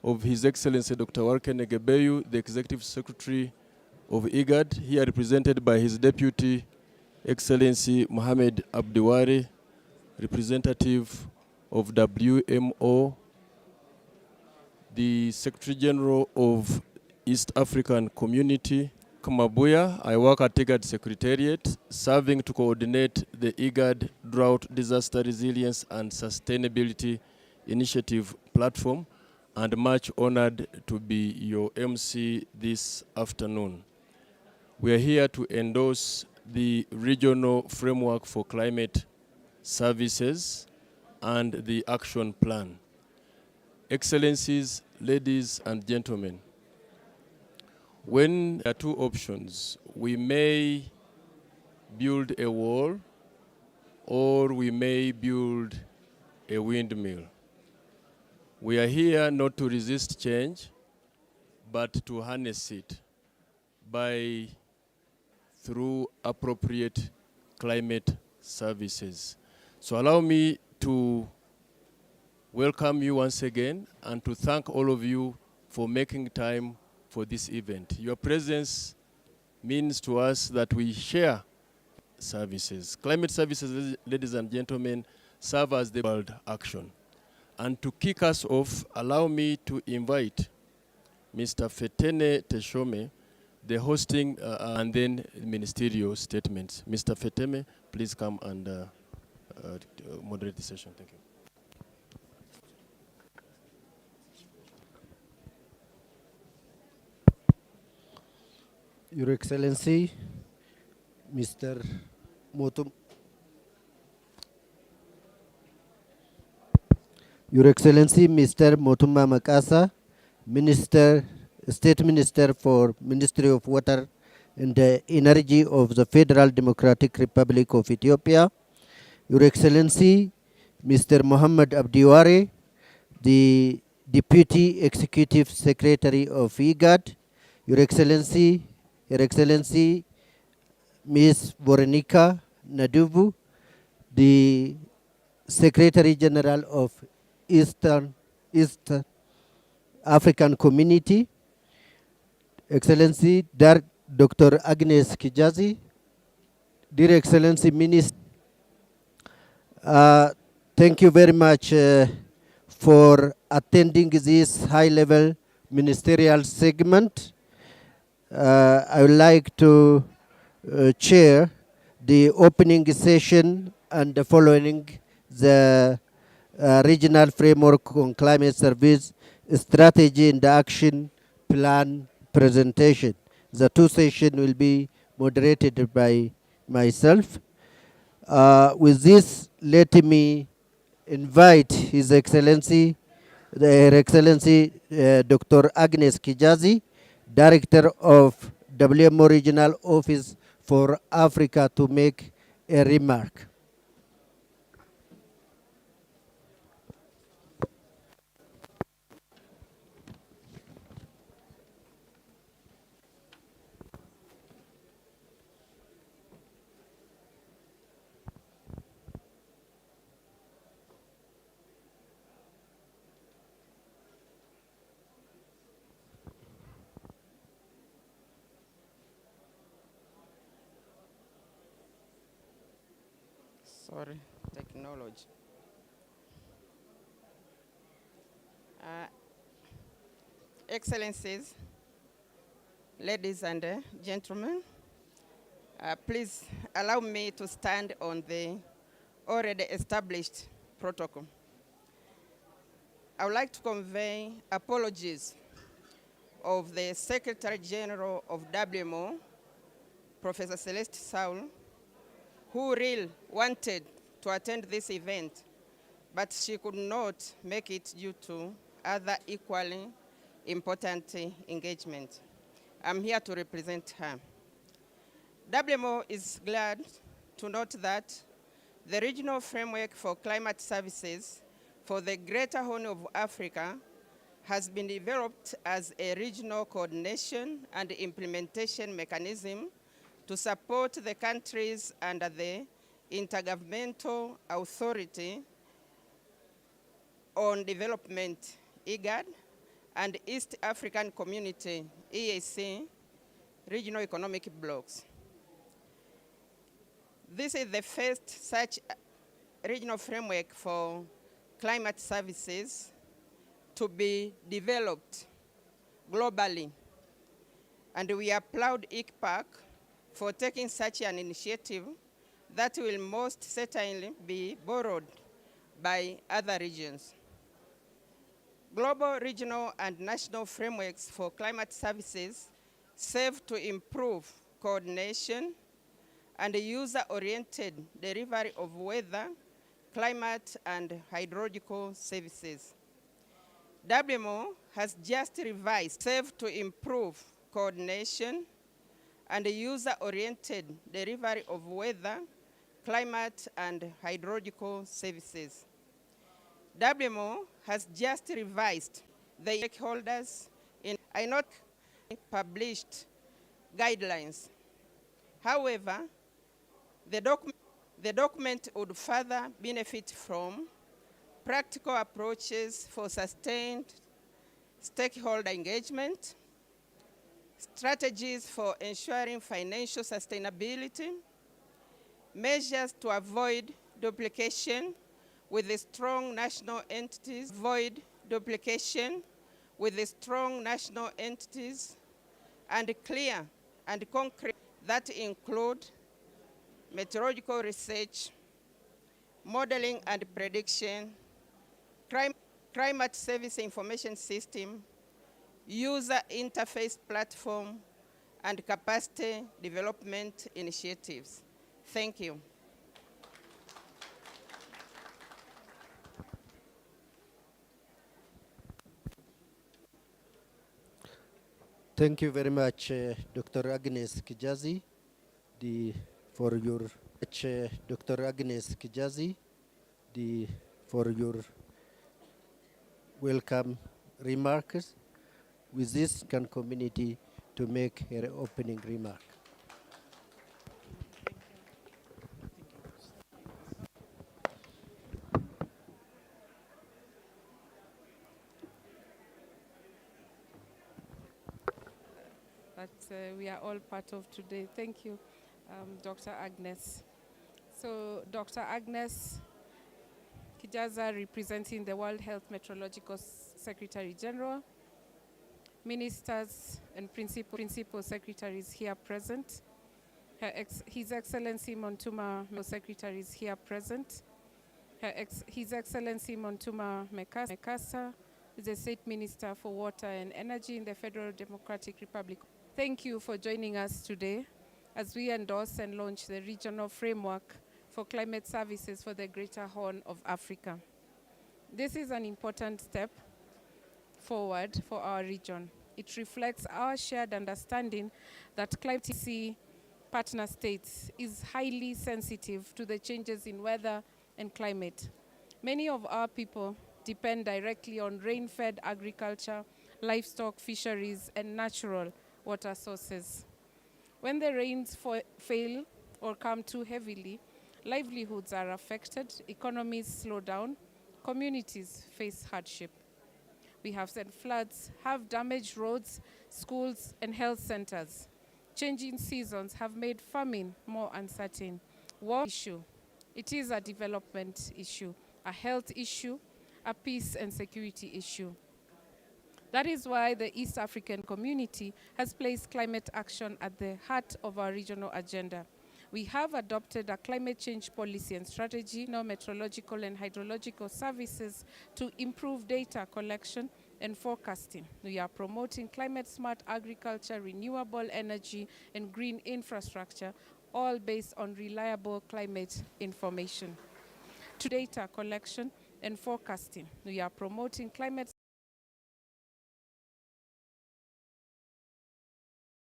of His Excellency Dr. Warkene Gebeyu, the Executive Secretary of IGAD, here represented by his Deputy Excellency Mohamed Abdiwari, representative of WMO, the Secretary General of East African Community, Kamabuya. I work at IGAD Secretariat, serving to coordinate the IGAD Drought Disaster Resilience and Sustainability Initiative platform, and much honored to be your MC this afternoon. We are here to endorse the Regional Framework for Climate Services and the Action Plan. Excellencies, ladies and gentlemen, when there are two options, we may build a wall or we may build a windmill. We are here not to resist change, but to harness it through appropriate climate services. So allow me to welcome you once again and to thank all of you for making time for this event. Your presence means to us that we share services. Climate services, ladies and gentlemen, serve as the world action. And to kick us off, allow me to invite Mr. Fetene Teshome, the hosting and then ministerial statements. Mr. Feteme, please come and moderate the session. Thank you. Your Excellency, Mr. Motuma Makasa, State Minister for Ministry of Water and Energy of the Federal Democratic Republic of Ethiopia. Your Excellency, Mr. Mohammed Abdiwari, the Deputy Executive Secretary of IGAD. Your Excellency, Ms. Veronica Naduvu, the Secretary General of East African Community. Excellency, Dr. Agnes Kijazi, Dear Excellency Minister, thank you very much for attending this high-level ministerial segment. I would like to chair the opening session and following the Regional Framework on Climate Service Strategy and Action Plan presentation. The two sessions will be moderated by myself. With this, let me invite His Excellency, Dr. Agnes Kijazi, Director of WMO Regional Office for Africa, to make a remark. Sorry, technology. Excellencies, ladies and gentlemen, please allow me to stand on the already established protocol. I would like to convey apologies of the Secretary General of WMO, Professor Celeste Saul, who really wanted to attend this event, but she could not make it due to other equally important engagement. I'm here to represent her. WMO is glad to note that the Regional Framework for Climate Services for the Greater Horn of Africa has been developed as a regional coordination and implementation mechanism to support the countries under the Intergovernmental Authority on Development, IGAD, and East African Community, EAC, regional economic blocs. This is the first such regional framework for climate services to be developed globally. And we applaud ICPAC for taking such an initiative that will most certainly be borrowed by other regions. Global, regional, and national frameworks for climate services serve to improve coordination and user-oriented delivery of weather, climate, and hydrological services. WMO has just revised serve to improve coordination and user-oriented delivery of weather, climate, and hydrological services. WMO has just revised the stakeholders in INOC published guidelines. However, the document would further benefit from practical approaches for sustained stakeholder engagement, strategies for ensuring financial sustainability, measures to avoid duplication with the strong national entities, and clear and concrete that include meteorological research, modeling and prediction, climate service information system, user interface platform, and capacity development initiatives. Thank you. Thank you very much, Dr. Agnes Kijazi, for your welcome remarks. With this, can community to make her opening remark. We are all part of today. Thank you, Dr. Agnes. So, Dr. Agnes Kijaza, representing the World Health Meteorological Secretary General, ministers and principal secretaries here present, His Excellency Montuma, Secretary is here present, His Excellency Montuma Mekasa, is the State Minister for Water and Energy in the Federal Democratic Republic. Thank you for joining us today as we endorse and launch the regional framework for climate services for the Greater Horn of Africa. This is an important step forward for our region. It reflects our shared understanding that climate policy partner states is highly sensitive to the changes in weather and climate. Many of our people depend directly on rain-fed agriculture, livestock, fisheries, and natural water sources. When the rains fail or come too heavily, livelihoods are affected, economies slow down, communities face hardship. We have seen floods, have damaged roads, schools, and health centers. Changing seasons have made farming more uncertain. War issue. It is a development issue, a health issue, a peace and security issue. That is why the East African community has placed climate action at the heart of our regional agenda. We have adopted a climate change policy and strategy, meteorological and hydrological services to improve data collection and forecasting. We are promoting climate-smart agriculture, renewable energy, and green infrastructure, all based on reliable climate information. To data collection and forecasting, we are promoting climate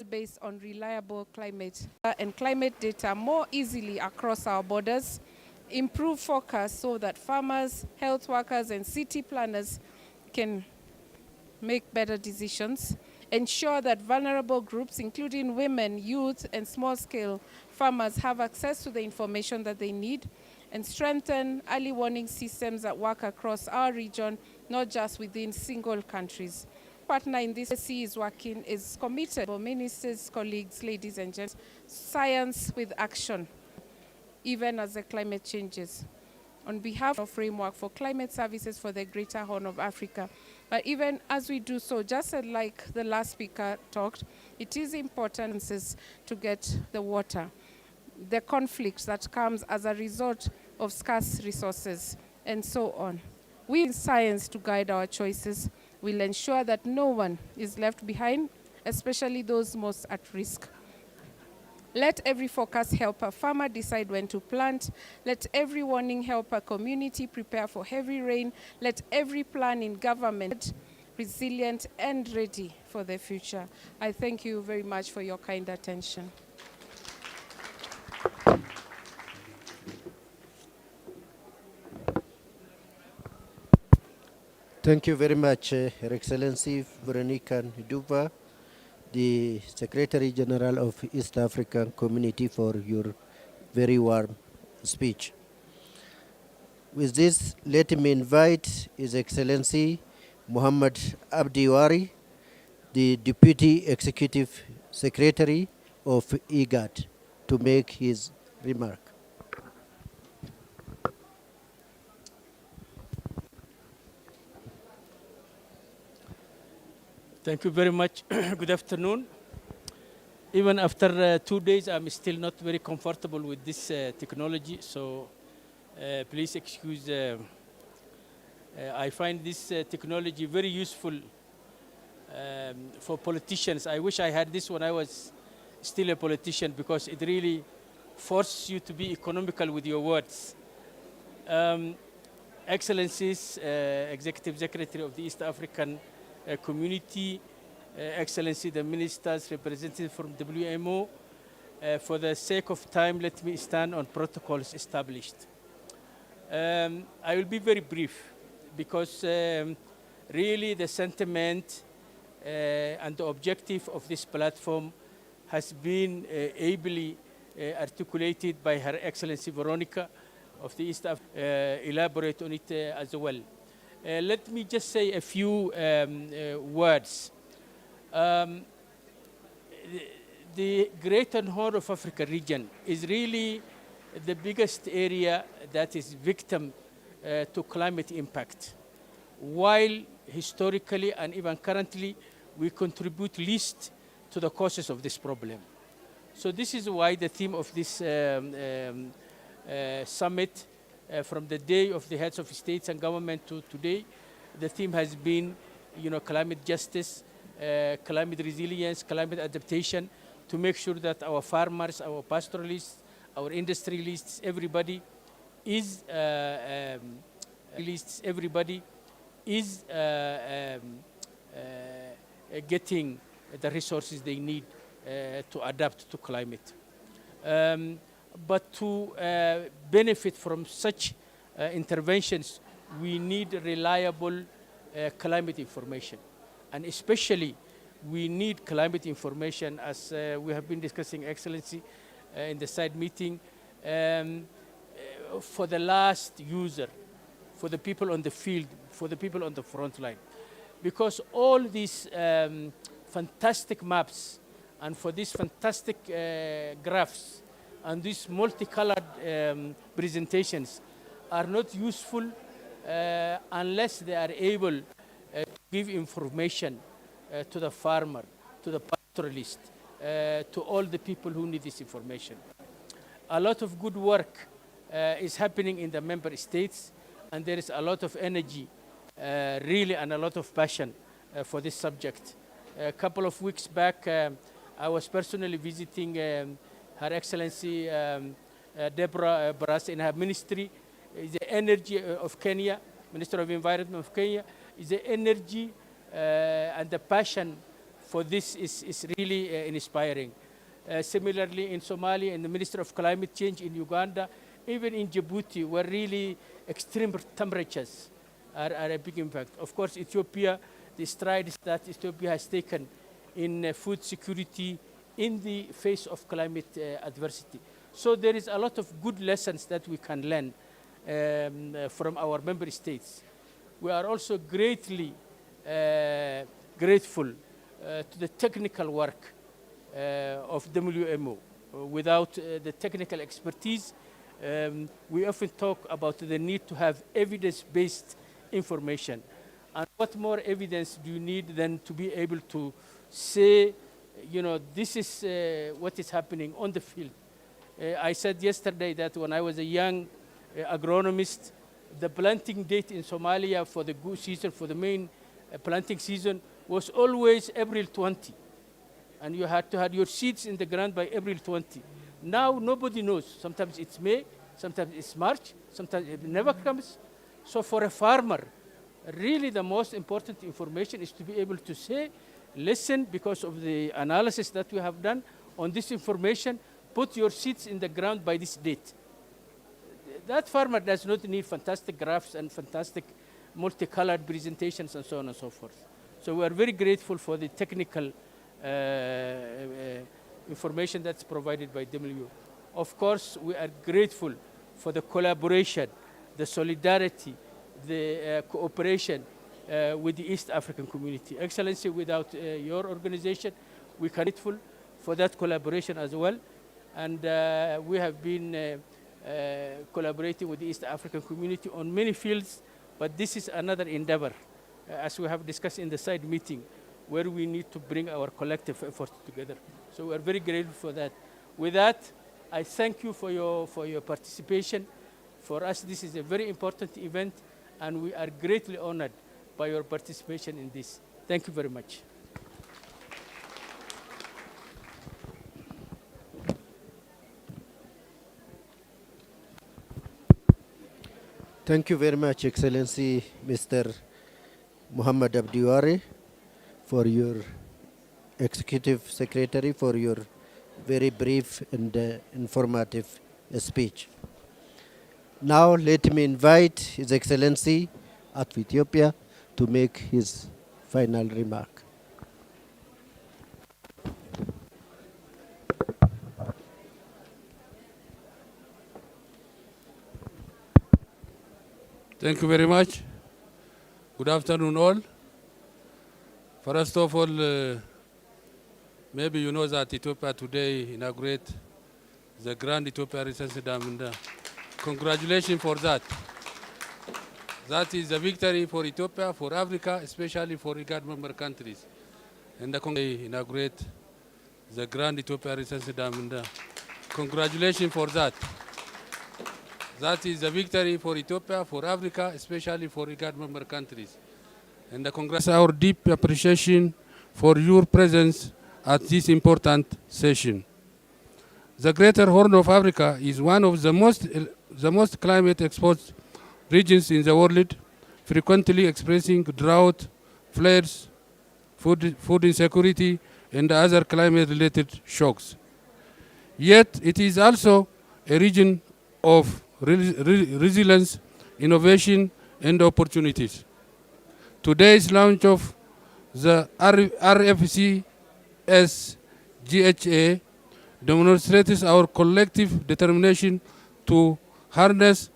based on reliable climate and climate data more easily across our borders, improve forecasts so that farmers, health workers, and city planners can make better decisions, ensure that vulnerable groups, including women, youth, and small-scale farmers, have access to the information that they need, and strengthen early warning systems that work across our region, not just within single countries. partner in this is working, is committed. For ministers, colleagues, ladies and gents, science with action, even as the climate changes. On behalf of Framework for Climate Services for the Greater Horn of Africa. But even as we do so, just like the last speaker talked, it is important to get the water, the conflicts that comes as a result of scarce resources, and so on. We in science to guide our choices will ensure that no one is left behind, especially those most at risk. Let every forecast help a farmer decide when to plant. Let every warning help a community prepare for heavy rain. Let every plan in government resilient and ready for the future. I thank you very much for your kind attention. Thank you very much, Her Excellency Veronica Nduva, the Secretary General of East African Community, for your very warm speech. With this, let me invite His Excellency Muhammad Abdiwari, the Deputy Executive Secretary of IGAD, to make his remark. Thank you very much. Good afternoon. Even after 2 days, I'm still not very comfortable with this technology, so please excuse. I find this technology very useful for politicians. I wish I had this when I was still a politician, because it really forces you to be economical with your words. Excellencies, Executive Secretary of the East African Community, Excellency, the ministers, representatives from WMO, for the sake of time, let me stand on protocols established. I will be very brief, because really the sentiment and the objective of this platform has been ably articulated by Her Excellency Veronica of the East Africa, elaborate on it as well. Let me just say a few words. The Greater Horn of Africa region is really the biggest area that is victim to climate impact, while historically and even currently we contribute least to the causes of this problem. So this is why the theme of this summit, from the day of the heads of states and government to today, the theme has been, climate justice, climate resilience, climate adaptation, to make sure that our farmers, our pastoralists, our industrialists, everybody is getting the resources they need to adapt to climate. But to benefit from such interventions, we need reliable climate information. And especially, we need climate information, as we have been discussing, Excellency, in the side meeting, for the last user, for the people on the field, for the people on the front line. Because all these fantastic maps and for these fantastic graphs and these multicolored presentations are not useful unless they are able to give information to the farmer, to the pastoralist, to all the people who need this information. A lot of good work is happening in the member states, and there is a lot of energy, really, and a lot of passion for this subject. A couple of weeks back, I was personally visiting Her Excellency Deborah Barras in her ministry. The energy of Kenya, Minister of Environment of Kenya, is the energy and the passion for this is really inspiring. Similarly, in Somalia, in the Minister of Climate Change in Uganda, even in Djibouti, where really extreme temperatures are a big impact. Of course, Ethiopia, the strides that Ethiopia has taken in food security in the face of climate adversity. So there is a lot of good lessons that we can learn from our member states. We are also greatly grateful to the technical work of WMO. Without the technical expertise, we often talk about the need to have evidence-based information. And what more evidence do you need than to be able to say, this is what is happening on the field? I said yesterday that when I was a young agronomist, the planting date in Somalia for the goose season, for the main planting season, was always April 20. And you had to have your seeds in the ground by April 20. Now nobody knows. Sometimes it's May, sometimes it's March, sometimes it never comes. So for a farmer, really the most important information is to be able to say, listen, because of the analysis that we have done on this information, put your seeds in the ground by this date. That farmer does not need fantastic graphs and fantastic multicolored presentations and so on and so forth. So we are very grateful for the technical information that's provided by WMO. Of course, we are grateful for the collaboration, the solidarity, the cooperation with the East African community. Excellency, without your organization, we are grateful for that collaboration as well. And we have been collaborating with the East African community on many fields, but this is another endeavor, as we have discussed in the side meeting, where we need to bring our collective efforts together. So we are very grateful for that. With that, I thank you for your participation. For us, this is a very important event, and we are greatly honored by your participation in this. Thank you very much. Thank you very much, Excellency Mr. Muhammad Abdiwari, for your Executive Secretary, for your very brief and informative speech. Now let me invite His Excellency of Ethiopia to make his final remark. Thank you very much. Good afternoon, all. First of all, maybe you know that Ethiopia today inaugurate the Grand Ethiopia Research Dam. Congratulations for that. That is a victory for Ethiopia, for Africa, especially for IGAD member countries. And the inaugurate the Grand Ethiopia Research Dam. Congratulations for that. That is a victory for Ethiopia, for Africa, especially for IGAD member countries. And congrats our deep appreciation for your presence at this important session. The Greater Horn of Africa is one of the most climate-exposed regions in the world, frequently experiencing drought, floods, food insecurity, and other climate-related shocks. Yet it is also a region of resilience, innovation, and opportunities. Today's launch of the RFCS GHA demonstrates our collective determination to harness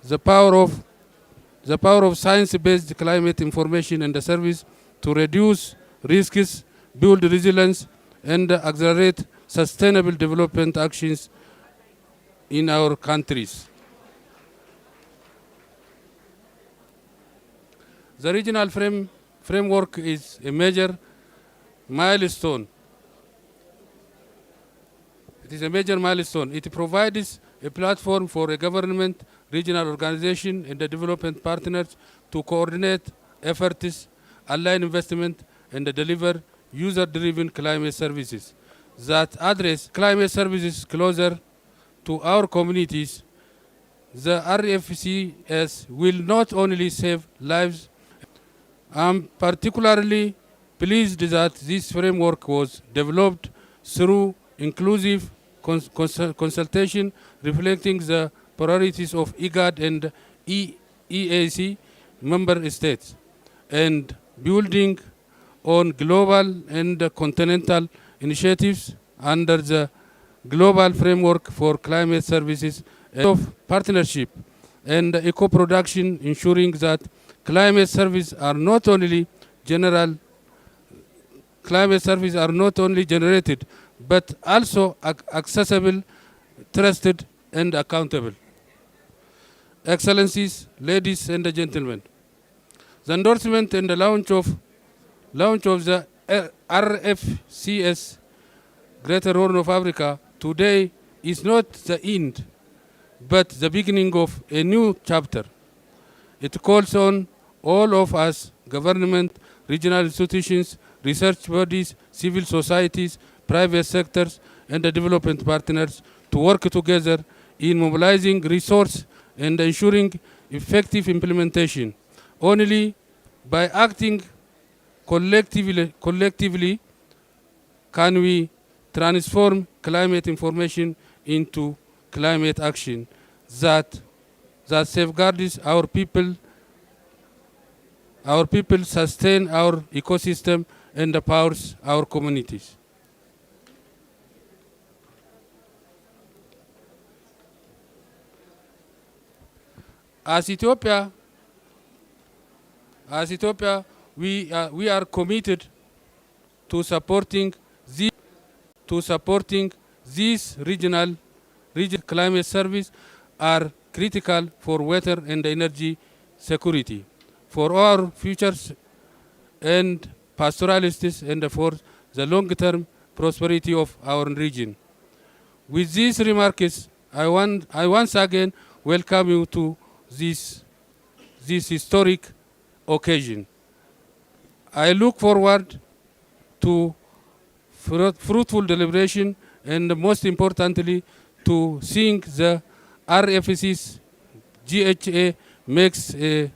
the power of science-based climate information and the service to reduce risks, build resilience, and accelerate sustainable development actions in our countries. The regional framework is a major milestone. It is a major milestone. It provides a platform for a government, regional organization, and the development partners to coordinate efforts, align investment, and deliver user-driven climate services that address climate services closer to our communities. The RFCS will not only save lives. I'm particularly pleased that this framework was developed through inclusive consultation reflecting the priorities of IGAD and EAC member states and building on global and continental initiatives under the Global Framework for Climate Services of partnership and eco-production, ensuring that climate services are not only general climate services are not only generated, but also accessible, trusted, and accountable. Excellencies, ladies and gentlemen, the endorsement and the launch of the RFCS Greater Horn of Africa today is not the end, but the beginning of a new chapter. It calls on all of us, government, regional institutions, research bodies, civil societies, private sectors, and the development partners to work together in mobilizing resources and ensuring effective implementation. Only by acting collectively can we transform climate information into climate action that safeguards our people, sustain our ecosystem, and empowers our communities. As Ethiopia, we are committed to supporting these regional climate service are critical for water and energy security, for our futures and pastoralists, and for the long-term prosperity of our region. With these remarks, I once again welcome you to this historic occasion. I look forward to fruitful deliberation, and most importantly, to seeing the RFC's GHA makes a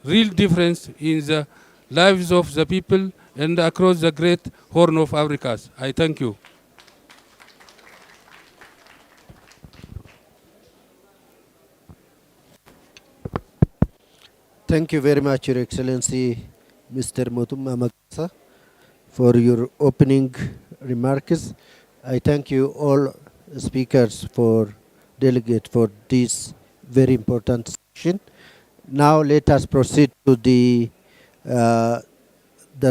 real difference in the lives of the people and across the great Horn of Africa. I thank you. Thank you very much, Your Excellency, Mr. Mutuma Magasa, for your opening remarks. I thank you all speakers for this very important session. Now let us proceed to the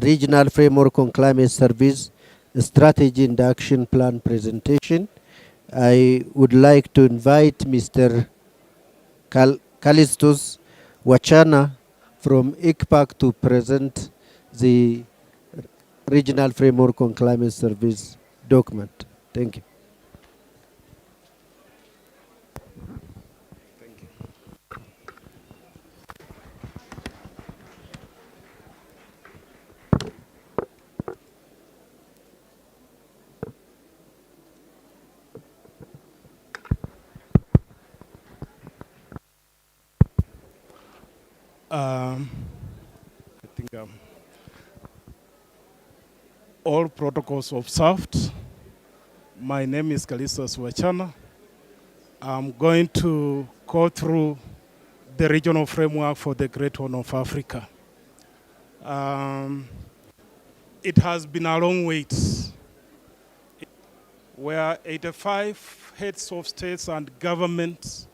Regional Framework on Climate Service Strategy and Action Plan presentation. I would like to invite Mr. Callistus Wachana from ICPAC to present the Regional Framework on Climate Service document. Thank you. I think all protocols observed. My name is Callistus Wachana. I'm going to go through the regional framework for the Great Horn of Africa. It has been a long wait, where 85 heads of states and governments,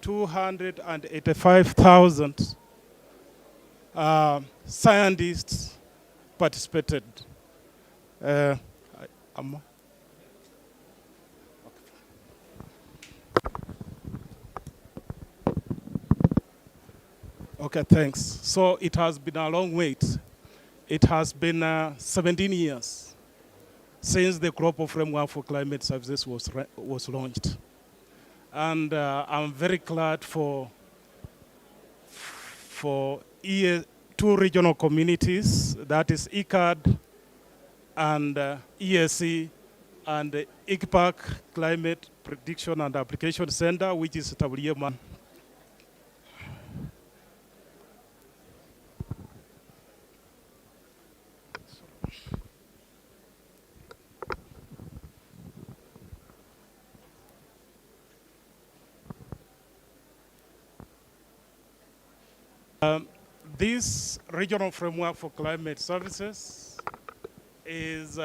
285,000 scientists participated. Okay, thanks. So it has been a long wait. It has been 17 years since the Global Framework for Climate Services was launched. And I'm very glad for two regional communities, that is IGAD and ESC, and ICPAC Climate Prediction and Application Center, which is WMA. This regional framework for climate services is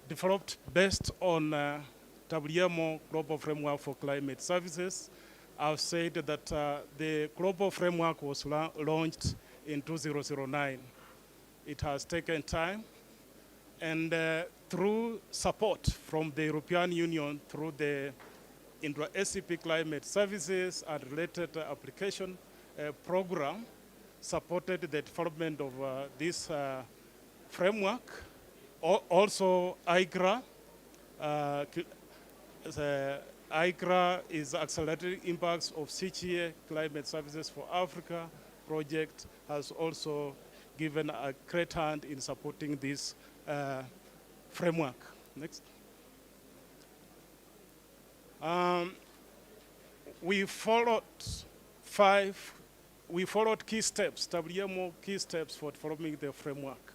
developed based on WMO Global Framework for Climate Services. I've said that the global framework was launched in 2009. It has taken time, And through support from the European Union, through the Indo-SCP Climate Services and related application program, supported the development of this framework. Also, IGRA, IGRA is Accelerating Impacts of CGA Climate Services for Africa project, has also given a great hand in supporting this framework. Next. We followed key steps, WMO key steps for developing the framework.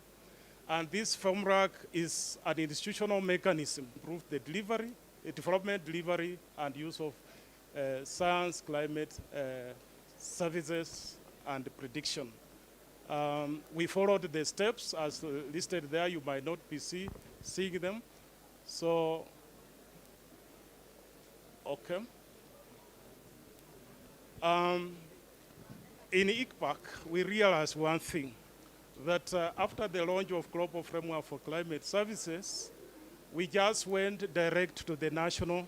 And this framework is an institutional mechanism, improve the delivery, development, delivery, and use of science, climate services, and prediction. We followed the steps as listed there. You might not be seeing them. So, okay. In ICPAC, we realized one thing, that after the launch of Global Framework for Climate Services, we just went direct to the national,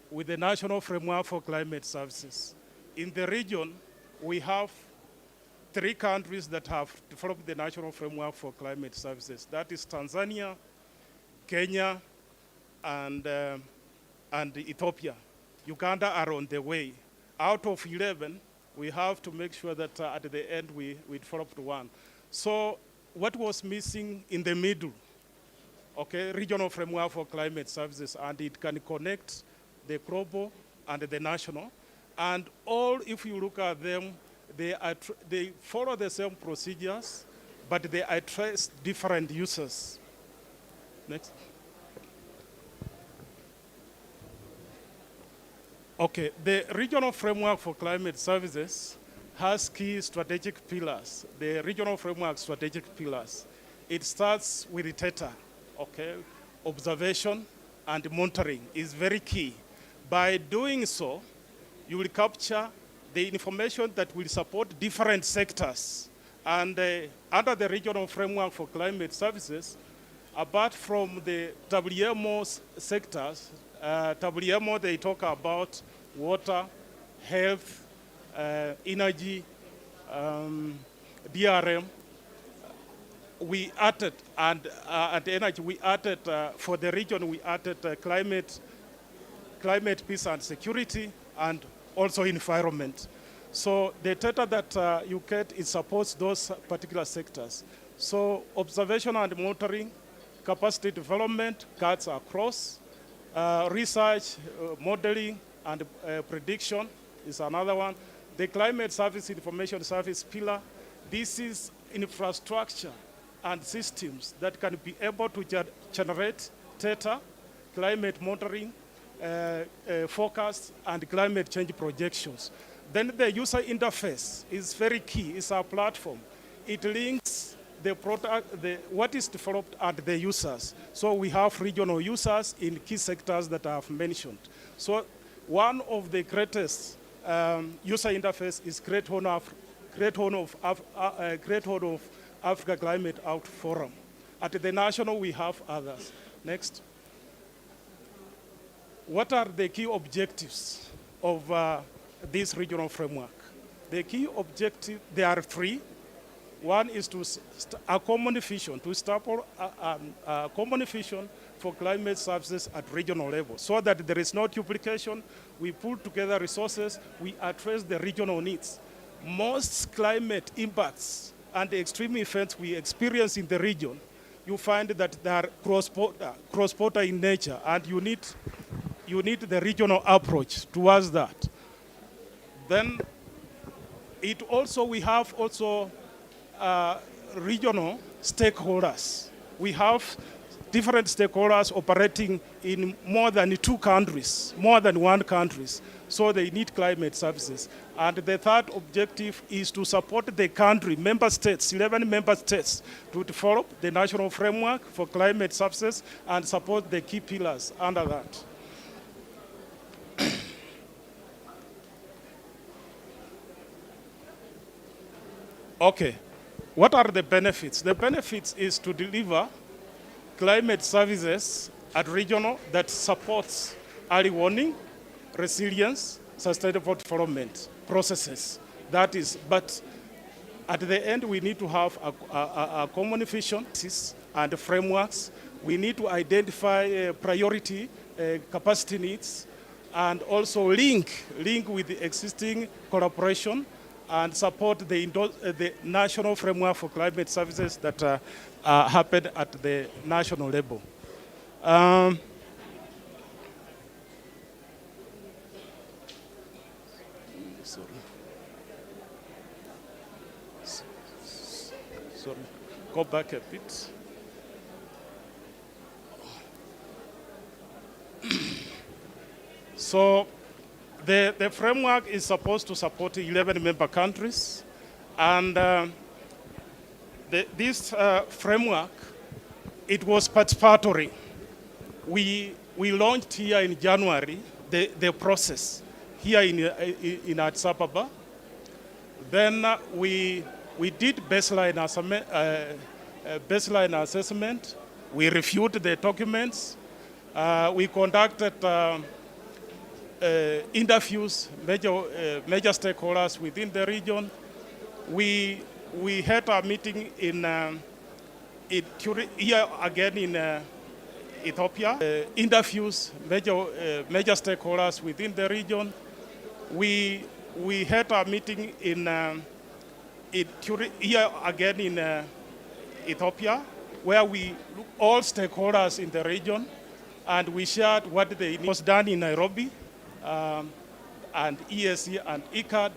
with the National Framework for Climate Services. In the region, we have 3 countries that have developed the National Framework for Climate Services. That is Tanzania, Kenya, and Ethiopia. Uganda are on the way. Out of 11, we have to make sure that at the end we developed one. So what was missing in the middle? Okay, Regional Framework for Climate Services, and it can connect the global and the national. And all, if you look at them, they follow the same procedures, but they address different users. Next. Okay, the Regional Framework for Climate Services has key strategic pillars, the Regional Framework strategic pillars. It starts with the data, okay? Observation and monitoring is very key. By doing so, you will capture the information that will support different sectors. And under the Regional Framework for Climate Services, apart from the WMO sectors, WMO, they talk about water, health, energy, DRM. We added, and energy, we added, for the region, we added climate, peace and security, and also environment. So the data that you get, it supports those particular sectors. So observation and monitoring, capacity development cuts across, research, modeling, and prediction is another one. The climate service information service pillar, this is infrastructure and systems that can be able to generate data, climate monitoring, forecasts, and climate change projections. Then the user interface is very key. It's our platform. It links the product, what is developed, and the users. So we have regional users in key sectors that I have mentioned. So one of the greatest user interface is Great Horn of Africa Climate Out Forum. At the national, we have others. Next. What are the key objectives of this regional framework? The key objective, there are 3. One is to a common vision, to establish a common vision for climate services at regional level, so that there is no duplication. We pull together resources, we address the regional needs. Most climate impacts and extreme events we experience in the region, you find that they are cross-border in nature, and you need the regional approach towards that. Then it also, we have also regional stakeholders. We have different stakeholders operating in more than 2 countries, more than 1 country. So they need climate services. And the third objective is to support the country, member states, 11 member states, to develop the national framework for climate services and support the key pillars under that. Okay, what are the benefits? The benefits is to deliver climate services at regional that supports early warning, resilience, sustainable development processes. That is, but at the end, we need to have a common vision and frameworks. We need to identify priority capacity needs and also link with the existing collaboration and support the national framework for climate services that happen at the national level. Sorry, go back a bit. So the framework is supposed to support 11 member countries, and this framework, it was participatory. We launched here in January the process here in Addis Ababa. Then we did baseline assessment. We reviewed the documents. We conducted interviews, major stakeholders within the region. We had a meeting here again in Ethiopia. Interviews, major stakeholders within the region. We had a meeting here again in Ethiopia, where we all stakeholders in the region, and we shared what was done in Nairobi, and ESC and IGAD,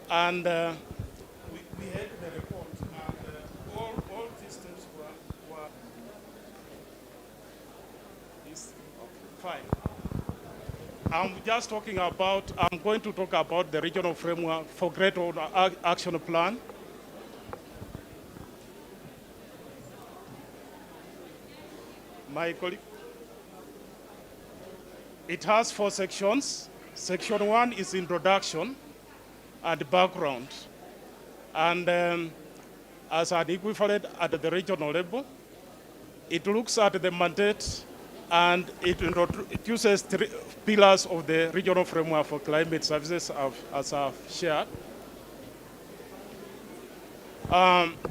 and we had the report, and all these steps were fine. I'm going to talk about the regional framework for Great Action Plan. My colleague. It has 4 sections. Section 1 is introduction and background. And as an equivalent at the regional level, it looks at the mandate and it introduces 3 pillars of the regional framework for climate services as I've shared.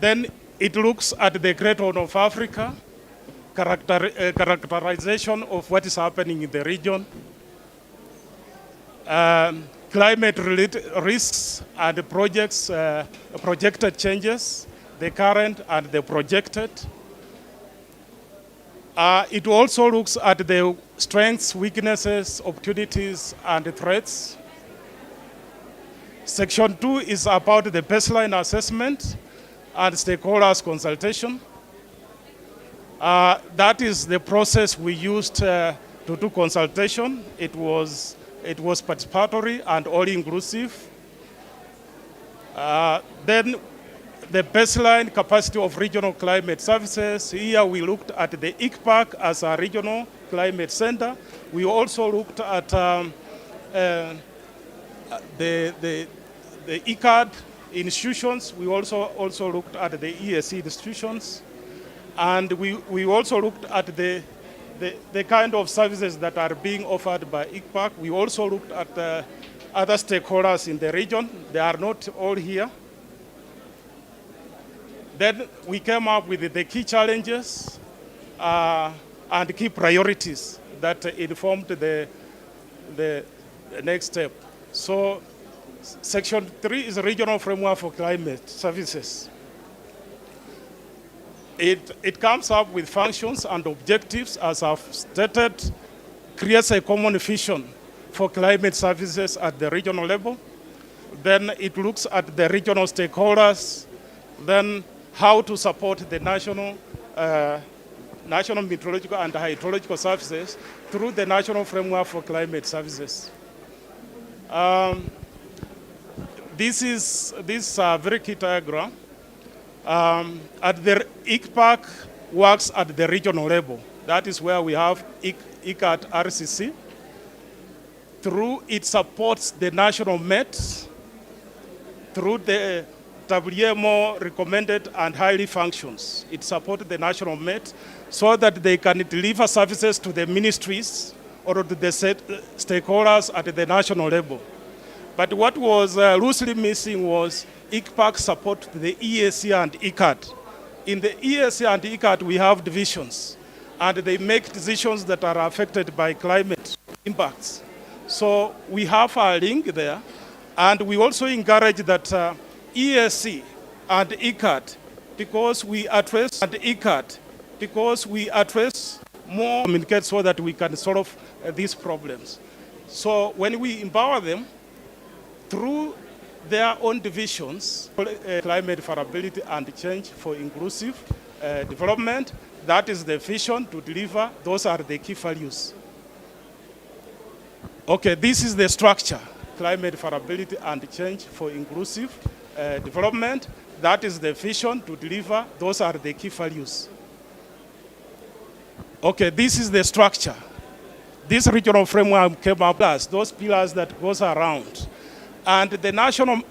Then it looks at the Great Horn of Africa, characterization of what is happening in the region, climate-related risks and projects, projected changes, the current and the projected. It also looks at the strengths, weaknesses, opportunities, and threats. Section 2 is about the baseline assessment and stakeholders consultation. That is the process we used to do consultation. It was participatory and all-inclusive. Then the baseline capacity of regional climate services. Here we looked at the ICPAC as a regional climate center. We also looked at the IGAD institutions. We also looked at the ESC institutions. And we also looked at the kind of services that are being offered by ICPAC. We also looked at other stakeholders in the region. They are not all here. Then we came up with the key challenges and key priorities that informed the next step. So section 3 is a regional framework for climate services. It comes up with functions and objectives, as I've stated, creates a common vision for climate services at the regional level. Then it looks at the regional stakeholders, then how to support the national meteorological and hydrological services through the national framework for climate services. This is a very key diagram. At the ICPAC works at the regional level. That is where we have IGAD RCC. Through it supports the national Met, through the WMO recommended and highly functions. It supports the national Met so that they can deliver services to the ministries or to the stakeholders at the national level. But what was loosely missing was ICPAC support to the EAC and IGAD. In the EAC and IGAD, we have divisions, and they make decisions that are affected by climate impacts. So we have a link there, and we also encourage that EAC and IGAD, because we address more communicate so that we can solve these problems. So when we empower them through their own divisions, climate favorability and change for inclusive development, that is the vision to deliver. Those are the key values. Okay, this is the structure, climate favorability and change for inclusive development. That is the vision to deliver. Those are the key values. Okay, this is the structure. This regional framework came up as those pillars that goes around. And the national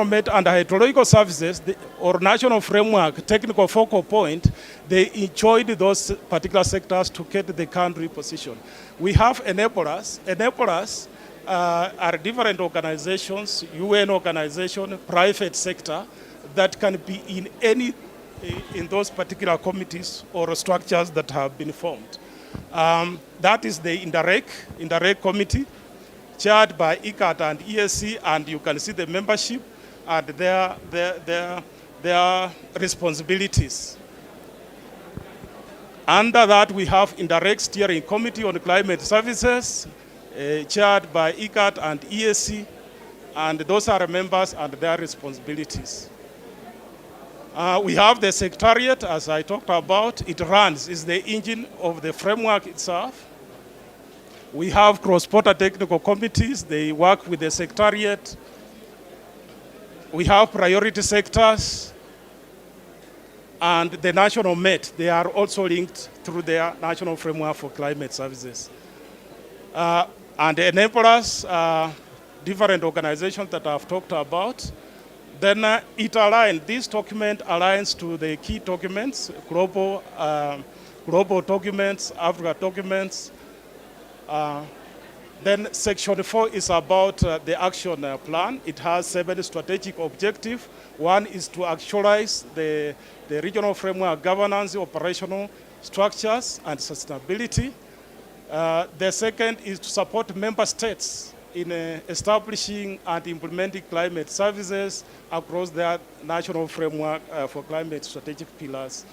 Met and hydrological services, or national framework, technical focal point, they enjoyed those particular sectors to get the country position. We have enablers. Enablers are different organizations, UN organization, private sector, that can be in those particular committees or structures that have been formed. That is the indirect committee, chaired by IGAD and EAC, and you can see the membership and their responsibilities. Under that, we have indirect steering committee on climate services, chaired by IGAD and EAC, and those are members and their responsibilities. We have the secretariat, as I talked about. It runs, is the engine of the framework itself. We have cross-border technical committees. They work with the secretariat. We have priority sectors and the national Met. They are also linked through their national framework for climate services. And the enablers, different organizations that I've talked about. Then it aligns, this document aligns to the key documents, global documents, Africa documents. Then section 4 is about the action plan. It has 7 strategic objectives. One is to actualize the regional framework governance, operational structures, and sustainability. The second is to support member states in establishing and implementing climate services across their national framework for climate strategic pillars.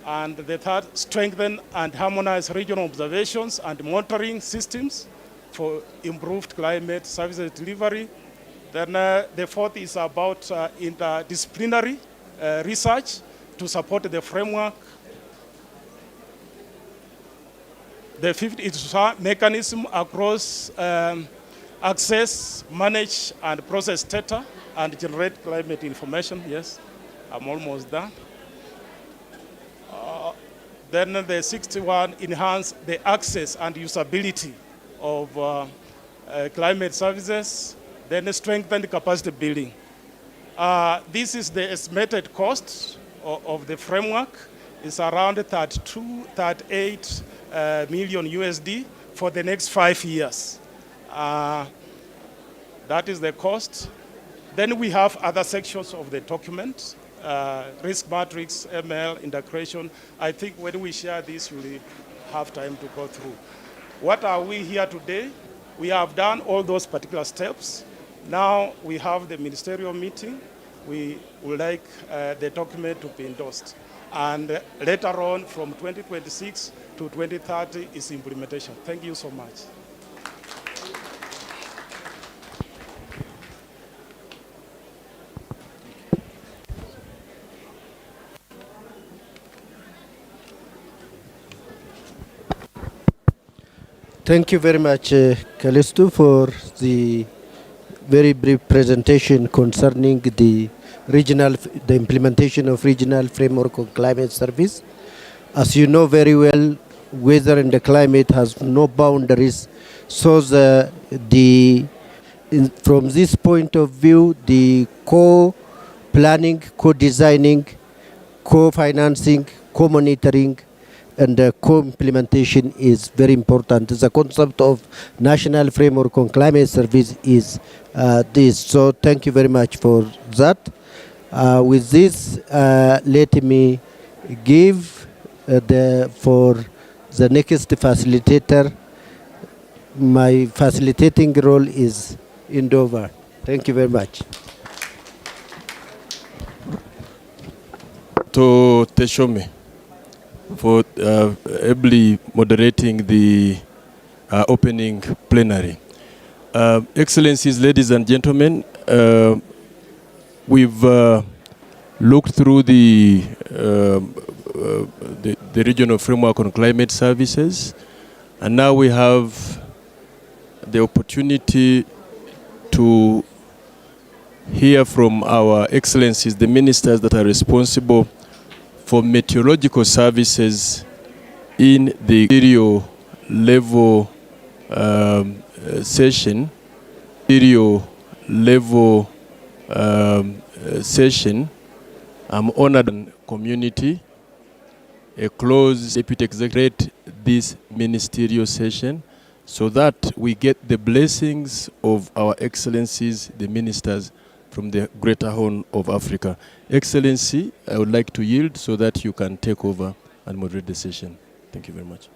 And the third, strengthen and harmonize regional observations and monitoring systems for improved climate services delivery. Then the fourth is about interdisciplinary research to support the framework. The fifth is mechanism across access, manage, and process data, and generate climate information. Yes, I'm almost done. Then the 61, enhance the access and usability of climate services. Then strengthen the capacity building. This is the estimated cost of the framework. It's around 38 million USD for the next 5 years. That is the cost. Then we have other sections of the document, risk matrix, ML, integration. I think when we share this, we'll have time to go through. What are we here today? We have done all those particular steps. Now we have the ministerial meeting. We would like the document to be endorsed. And later on, from 2026 to 2030 is implementation. Thank you so much. Thank you very much, Callisto, for the very brief presentation concerning the implementation of regional framework of climate service. As you know very well, weather and the climate has no boundaries. So from this point of view, the core planning, co-designing, co-financing, co-monitoring, and co-implementation is very important. The concept of national framework on climate service is this. So thank you very much for that. With this, let me give for the next facilitator. My facilitating role is in Dover. Thank you very much. To Teshome for ably moderating the opening plenary. Excellencies, ladies and gentlemen, we've looked through the regional framework on climate services, and now we have the opportunity to hear from our excellencies, the ministers that are responsible for meteorological services in the Rio level session. I'm honored in community, a close deputy executive this ministerial session so that we get the blessings of our excellencies, the ministers from the Greater Horn of Africa. Excellency, I would like to yield so that you can take over and moderate the session. Thank you very much.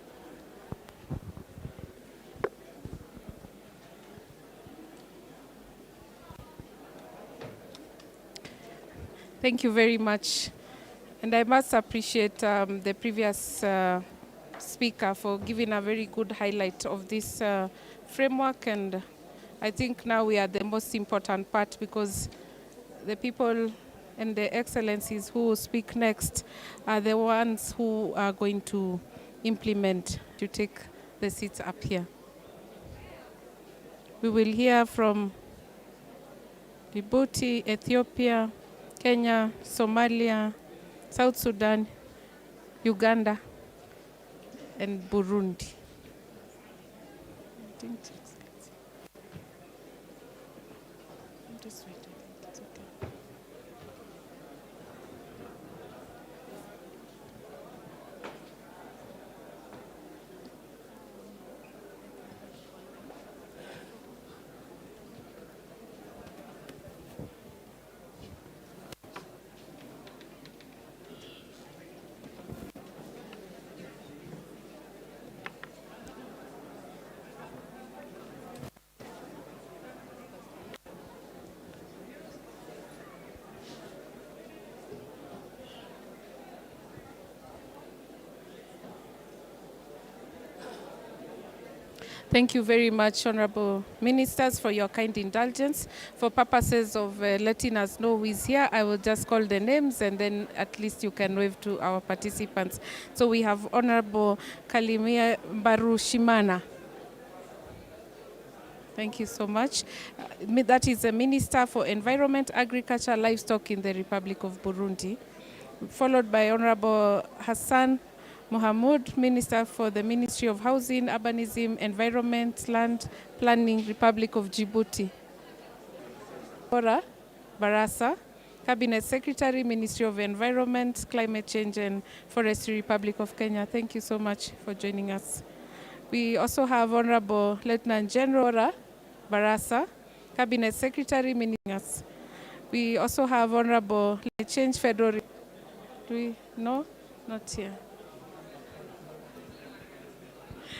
Thank you very much. And I must appreciate the previous speaker for giving a very good highlight of this framework. And I think now we are the most important part, because the people and the excellencies who will speak next are the ones who are going to implement, to take the seats up here. We will hear from Djibouti, Ethiopia, Kenya, Somalia, South Sudan, Uganda, and Burundi. Thank you very much, Honorable Ministers, for your kind indulgence. For purposes of letting us know who is here, I will just call the names, and then at least you can wave to our participants. So we have Honorable Kalimia Barushimana. Thank you so much. That is the Minister for Environment, Agriculture, Livestock in the Republic of Burundi. Followed by Honorable Hassan Mohamud, Minister for the Ministry of Housing, Urbanism, Environment, Land Planning, Republic of Djibouti. Ora Barasa, Cabinet Secretary, Ministry of Environment, Climate Change and Forestry, Republic of Kenya. Thank you so much for joining us. We also have Honorable Lieutenant General Ora Barasa, Cabinet Secretary, Minister. We also have Honorable Climate Change Federal. Do we? No? Not here.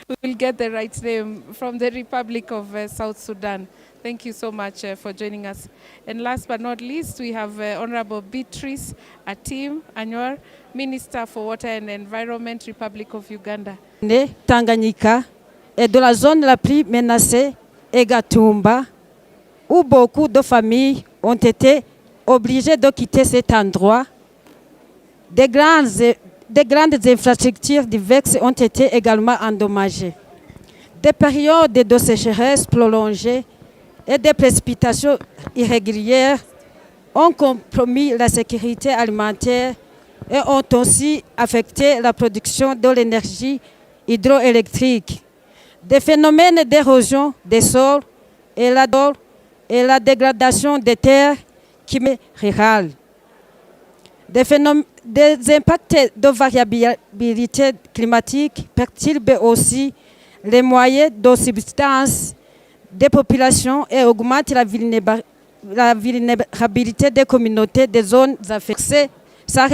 We will get the right name from the Republic of South Sudan. Thank you so much for joining us. And last but not least, we have Honorable Beatrice Atim Anywar, Minister for Water and Environment, Republic of Uganda. Tanganyika est de la zone la plus menacée, Egatumba, où beaucoup de familles ont été obligées de quitter cet endroit. Des grandes infrastructures diverses ont été également endommagées. Des périodes de sécheresse prolongées et des précipitations irrégulières ont compromis la sécurité alimentaire et ont aussi affecté la production de l'énergie hydroélectrique. Des phénomènes d'érosion des sols et la dégradation des terres rurales Des impacts de variabilité climatique perturbent aussi les moyens de subsistance des populations et augmentent la vulnérabilité des communautés des zones affectées. Ça